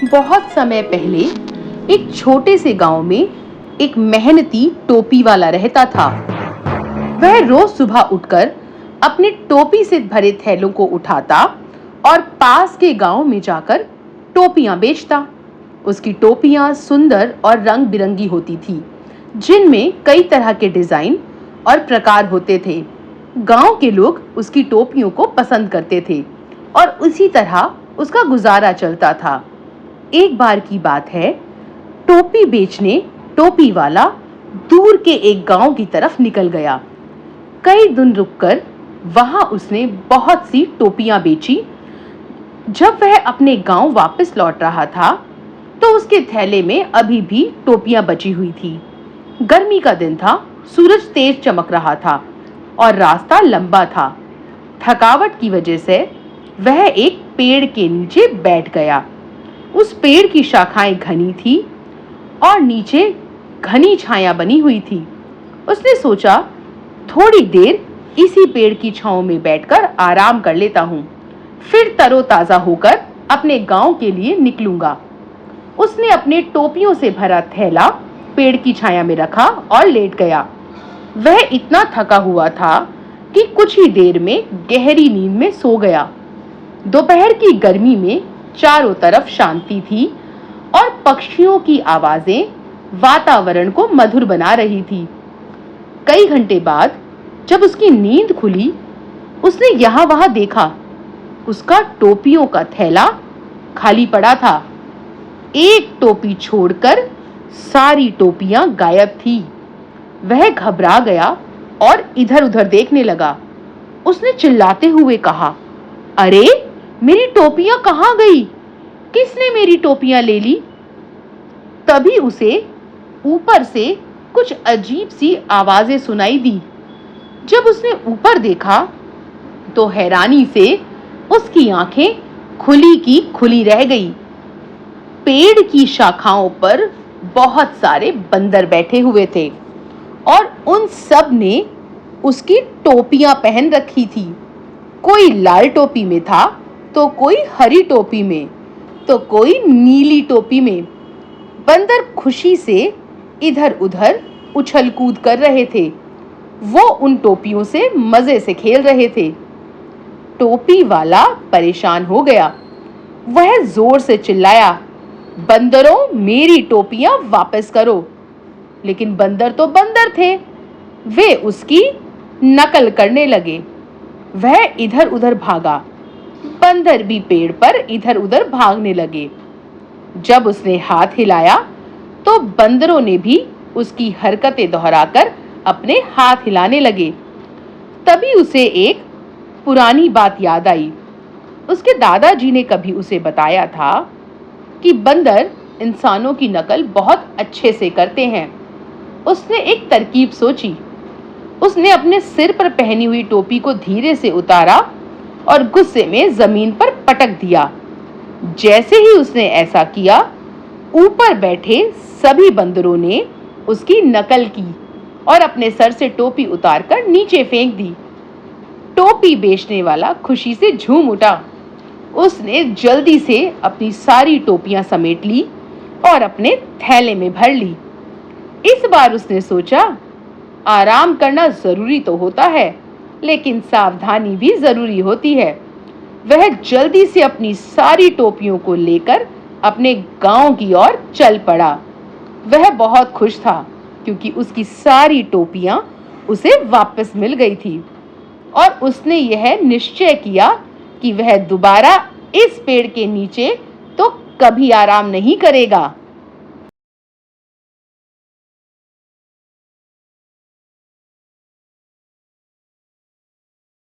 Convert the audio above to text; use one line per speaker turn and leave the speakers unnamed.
बहुत समय पहले एक छोटे से गांव में एक मेहनती टोपी वाला रहता था। वह रोज सुबह उठकर अपनी टोपी से भरे थैलों को उठाता और पास के गांव में जाकर टोपियां बेचता। उसकी टोपियां सुंदर और रंग बिरंगी होती थी, जिनमें कई तरह के डिजाइन और प्रकार होते थे। गांव के लोग उसकी टोपियों को पसंद करते थे और उसी तरह उसका गुजारा चलता था। एक बार की बात है, टोपी बेचने टोपी वाला दूर के एक गांव की तरफ निकल गया। कई दिन रुककर वहां उसने बहुत सी टोपियां बेची। जब वह अपने गांव वापस लौट रहा था, तो उसके थैले में अभी भी टोपियां बची हुई थी। गर्मी का दिन था, सूरज तेज चमक रहा था और रास्ता लंबा था। थकावट की वजह से वह एक पेड़ के नीचे बैठ गया। उस पेड़ की शाखाएं घनी थी और नीचे घनी छाया बनी हुई थी। उसने सोचा, थोड़ी देर इसी पेड़ की छांव में बैठकर आराम कर लेता हूँ, फिर तरोताजा होकर अपने गांव के लिए निकलूंगा। उसने अपने टोपियों से भरा थैला पेड़ की छाया में रखा और लेट गया। वह इतना थका हुआ था कि कुछ ही देर में गहरी नींद में सो गया। दोपहर की गर्मी में चारों तरफ शांति थी और पक्षियों की आवाजें वातावरण को मधुर बना रही थी। कई घंटे बाद जब उसकी नींद खुली, उसने यहाँ वहां देखा। उसका टोपियों का थैला खाली पड़ा था। एक टोपी छोड़कर सारी टोपियां गायब थी। वह घबरा गया और इधर-उधर देखने लगा। उसने चिल्लाते हुए कहा, अरे, मेरी टोपियां कहाँ गई? किसने मेरी टोपियां ले ली? तभी उसे ऊपर से कुछ अजीब सी आवाजें सुनाई दी। जब उसने ऊपर देखा, तो हैरानी से उसकी आंखें खुली की खुली रह गई। पेड़ की शाखाओं पर बहुत सारे बंदर बैठे हुए थे और उन सब ने उसकी टोपियां पहन रखी थी। कोई लाल टोपी में था, तो कोई हरी टोपी में, तो कोई नीली टोपी में। बंदर खुशी से इधर-उधर उछल कूद कर रहे थे। वो उन टोपियों से मजे से खेल रहे थे। टोपी वाला परेशान हो गया। वह जोर से चिल्लाया, बंदरों, मेरी टोपियां वापस करो। लेकिन बंदर तो बंदर थे, वे उसकी नकल करने लगे। वह इधर-उधर भागा। बंदर भी पेड़ पर इधर-उधर भागने लगे। जब उसने हाथ हिलाया, तो बंदरों ने भी उसकी हरकतें दोहराकर अपने हाथ हिलाने लगे। तभी उसे एक पुरानी बात याद आई। उसके दादाजी ने कभी उसे बताया था कि बंदर इंसानों की नकल बहुत अच्छे से करते हैं। उसने एक तरकीब सोची। उसने अपने सिर पर पहनी हुई टोपी को धीरे से उतारा और गुस्से में जमीन पर पटक दिया। जैसे ही उसने ऐसा किया, ऊपर बैठे सभी बंदरों ने उसकी नकल की और अपने सर से टोपी उतारकर नीचे फेंक दी। टोपी बेचने वाला खुशी से झूम उठा। उसने जल्दी से अपनी सारी टोपियां समेट ली और अपने थैले में भर ली। इस बार उसने सोचा, आराम करना जरूरी तो होता है, लेकिन सावधानी भी जरूरी होती है। वह जल्दी से अपनी सारी टोपियों को लेकर अपने गांव की ओर चल पड़ा। वह बहुत खुश था क्योंकि उसकी सारी टोपियां उसे वापस मिल गई थी और उसने यह निश्चय किया कि वह दोबारा इस पेड़ के नीचे तो कभी आराम नहीं करेगा।